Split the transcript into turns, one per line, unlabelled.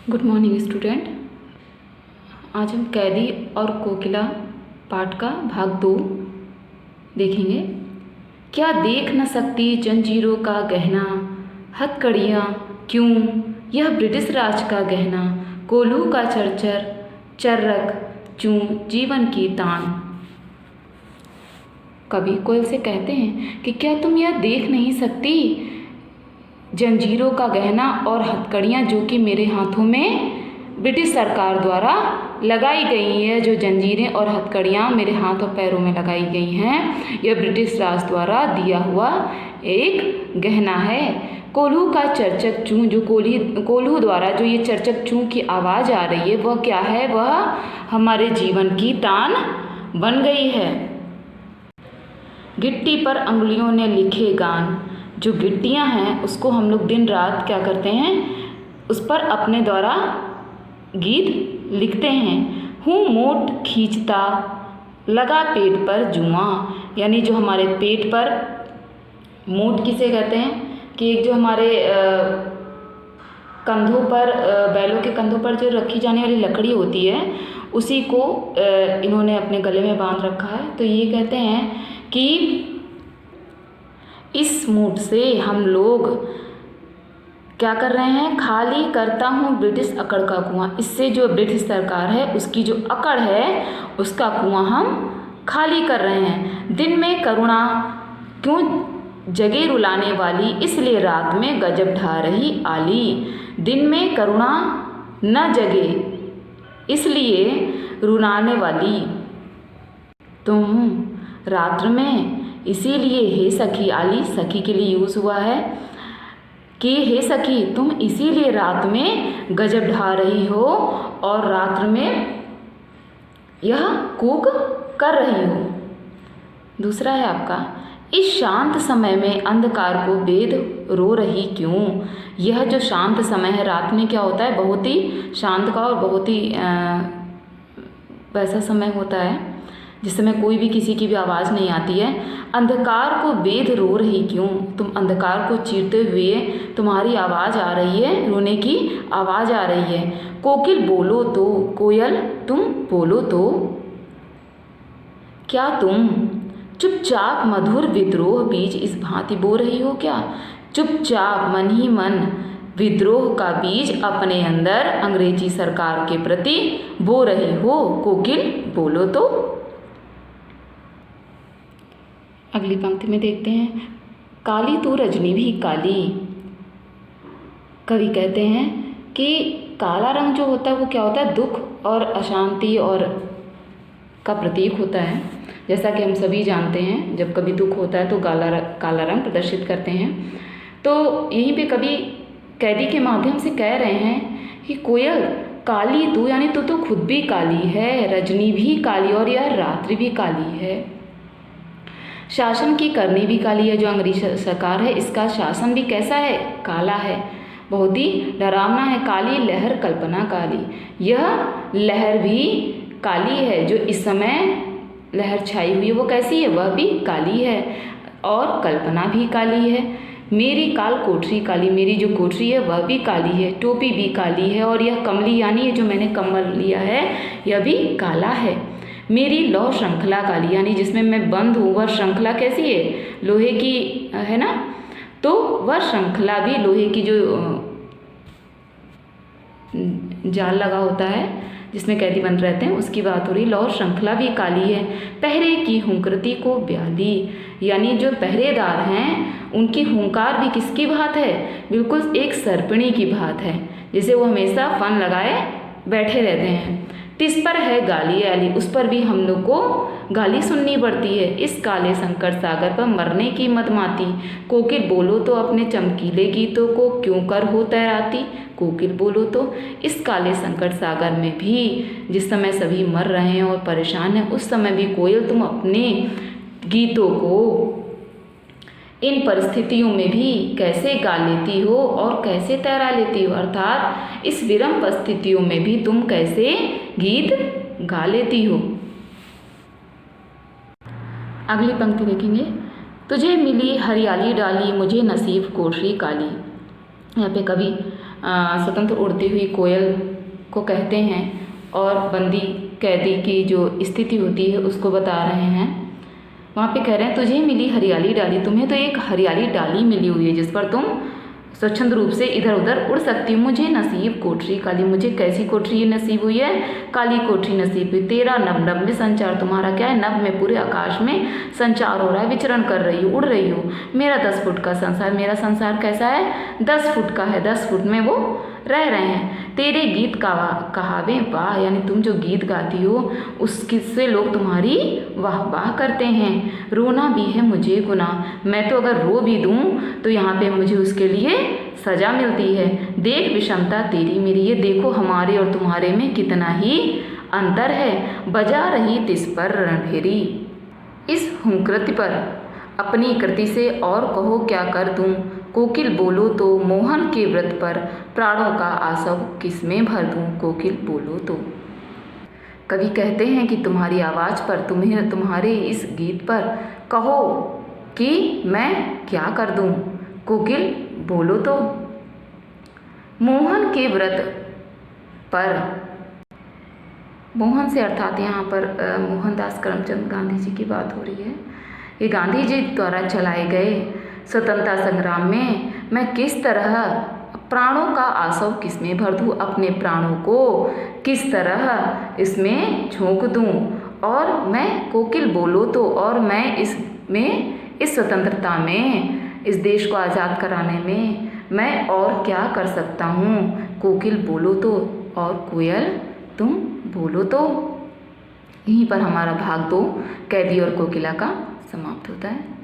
Good morning student. आज हम कैदी और कोकिला पाठ का भाग 2 देखेंगे। क्या देख न सकती जंजीरों का गहना, हथकड़ियाँ क्यों यह ब्रिटिश राज का गहना, कोल्हू का चरचर चर्रक चूँ जीवन की तान। कवि कोयल से कहते हैं कि क्या तुम यह देख नहीं सकती जंजीरों का गहना और हथकड़ियाँ जो कि मेरे हाथों में ब्रिटिश सरकार द्वारा लगाई गई है। जो जंजीरें और हथकड़ियाँ मेरे हाथ और पैरों में लगाई गई हैं, यह ब्रिटिश राज द्वारा दिया हुआ एक गहना है। कोल्हू का चरचक चूँ, जो कोल्हू द्वारा जो ये चरचक चूँ की आवाज़ आ रही है, वह क्या है? वह हमारे जीवन की तान बन गई है। गिट्टी पर अंगुलियों ने लिखे गान, जो गिट्टियाँ हैं उसको हम लोग दिन रात क्या करते हैं, उस पर अपने द्वारा गीत लिखते हैं। हूँ मोट खींचता लगा पेट पर जुआं, यानी जो हमारे पेट पर, मोट किसे कहते हैं कि एक जो हमारे कंधों पर, बैलों के कंधों पर जो रखी जाने वाली लकड़ी होती है, उसी को इन्होंने अपने गले में बांध रखा है। तो ये कहते हैं कि इस मूठ से हम लोग क्या कर रहे हैं, खाली करता हूँ ब्रिटिश अकड़ का कुआं। इससे जो ब्रिटिश सरकार है उसकी जो अकड़ है उसका कुआं हम खाली कर रहे हैं। दिन में करुणा क्यों जगे रुलाने वाली, इसलिए रात में गजब ढा रही आली। दिन में करुणा न जगे इसलिए रुलाने वाली तुम रात्र में, इसीलिए हे सखी, आली सखी के लिए यूज़ हुआ है कि हे सखी तुम इसीलिए रात में गजब ढा रही हो और रात्र में यह कूक कर रही हो। दूसरा है आपका, इस शांत समय में अंधकार को वेद रो रही क्यों। यह जो शांत समय है, रात में क्या होता है, बहुत ही शांत का और बहुत ही वैसा समय होता है जिस समय कोई भी किसी की भी आवाज़ नहीं आती है। अंधकार को वेद रो रही क्यों, तुम अंधकार को चीरते हुए तुम्हारी आवाज़ आ रही है, रोने की आवाज़ आ रही है। कोकिल बोलो तो, कोयल तुम बोलो तो, क्या तुम चुपचाप मधुर विद्रोह बीज इस भांति बो रही हो क्या। चुपचाप मन ही मन विद्रोह का बीज अपने अंदर अंग्रेजी सरकार के प्रति बो रही हो, कोकिल बोलो तो। अगली पंक्ति में देखते हैं, काली तू रजनी भी काली। कवि कहते हैं कि काला रंग जो होता है वो क्या होता है, दुख और अशांति और का प्रतीक होता है। जैसा कि हम सभी जानते हैं, जब कभी दुख होता है तो काला रंग प्रदर्शित करते हैं। तो यहीं पे कवि कैदी के माध्यम से कह रहे हैं कि कोयल काली तू, यानी तू तो खुद भी काली है, रजनी भी काली और यह रात्रि भी काली है। शासन की करनी भी काली है। जो अंग्रेज सरकार है इसका शासन भी कैसा है, काला है, बहुत ही डरावना है। काली लहर कल्पना काली, यह लहर भी काली है। जो इस समय लहर छाई हुई है वो कैसी है, वह भी काली है और कल्पना भी काली है। मेरी काल कोठरी काली, मेरी जो कोठरी है वह भी काली है। टोपी भी काली है और यह कमली, यानी जो मैंने कम्बल लिया है यह भी काला है। मेरी लौ श्रृंखला काली, यानी जिसमें मैं बंद हूँ वह श्रृंखला कैसी है, लोहे की है ना, तो वह श्रृंखला भी लोहे की, जो जाल लगा होता है जिसमें कैदी बंद रहते हैं उसकी बात हो रही। लौ श्रृंखला भी काली है। पहरे की हुंकरती को ब्याली, यानी जो पहरेदार हैं उनकी हुंकार भी किसकी भात है, बिल्कुल एक सर्पिणी की भात है, जिसे वो हमेशा फन लगाए बैठे रहते हैं। तिस पर है गाली आली, उस पर भी हम लोग को गाली सुननी पड़ती है। इस काले संकट सागर पर मरने की मदमाती, कोकिल बोलो तो अपने चमकीले गीतों को क्यों कर हो तैराती। कोकिल बोलो तो, इस काले संकट सागर में भी जिस समय सभी मर रहे हैं और परेशान हैं, उस समय भी कोयल तुम अपने गीतों को इन परिस्थितियों में भी कैसे गा लेती हो और कैसे तैरा लेती हो, अर्थात इस विरम परिस्थितियों में भी तुम कैसे गीत गा लेती हो। अगली पंक्ति देखेंगे, तुझे मिली हरियाली डाली मुझे नसीब कोठरी काली। यहाँ पे कवि स्वतंत्र उड़ती हुई कोयल को कहते हैं और बंदी कैदी की जो स्थिति होती है उसको बता रहे हैं। वहाँ पे कह रहे हैं तुझे मिली हरियाली डाली, तुम्हें तो एक हरियाली डाली मिली हुई है जिस पर तुम स्वच्छंद रूप से इधर उधर उड़ सकती हूँ। मुझे नसीब कोठरी काली, मुझे कैसी कोठरी नसीब हुई है? काली कोठरी नसीब हुई। तेरा नभ नभ में संचार, तुम्हारा क्या है? नभ में पूरे आकाश में संचार हो रहा है, विचरण कर रही हूँ, उड़ रही हूँ। मेरा 10 फुट का संसार, मेरा संसार कैसा है? 10 फुट का है, 10 फुट में वो रह रहे हैं। तेरे गीत कहावे वाह, यानी तुम जो गीत गाती हो उससे लोग तुम्हारी वाह वाह करते हैं। रोना भी है मुझे गुनाह, मैं तो अगर रो भी दूँ तो यहाँ पे मुझे उसके लिए सज़ा मिलती है। देख विषमता तेरी मेरी, ये देखो हमारे और तुम्हारे में कितना ही अंतर है। बजा रही तिस पर रणभेरी, इस हुंकृति पर अपनी कृति से और कहो क्या कर दूँ। कोकिल बोलो तो मोहन के व्रत पर प्राणों का आसव किसमें भर दूँ। कोकिल बोलो तो, कवि कहते हैं कि तुम्हारी आवाज़ पर, तुम्हारे इस गीत पर कहो कि मैं क्या कर दूँ। कोकिल बोलो तो, मोहन के व्रत पर, मोहन से अर्थात यहाँ पर मोहनदास करमचंद गांधी जी की बात हो रही है। ये गांधी जी द्वारा चलाए गए स्वतंत्रता संग्राम में मैं किस तरह प्राणों का आसव किसमें भर दूँ, अपने प्राणों को किस तरह इसमें झोंक दूँ। और मैं कोकिल बोलो तो, और मैं इस स्वतंत्रता में, इस देश को आज़ाद कराने में मैं और क्या कर सकता हूँ। कोकिल बोलो तो, और कोयल तुम बोलो तो। यहीं पर हमारा भाग 2 कैदी और कोकिला का समाप्त होता है।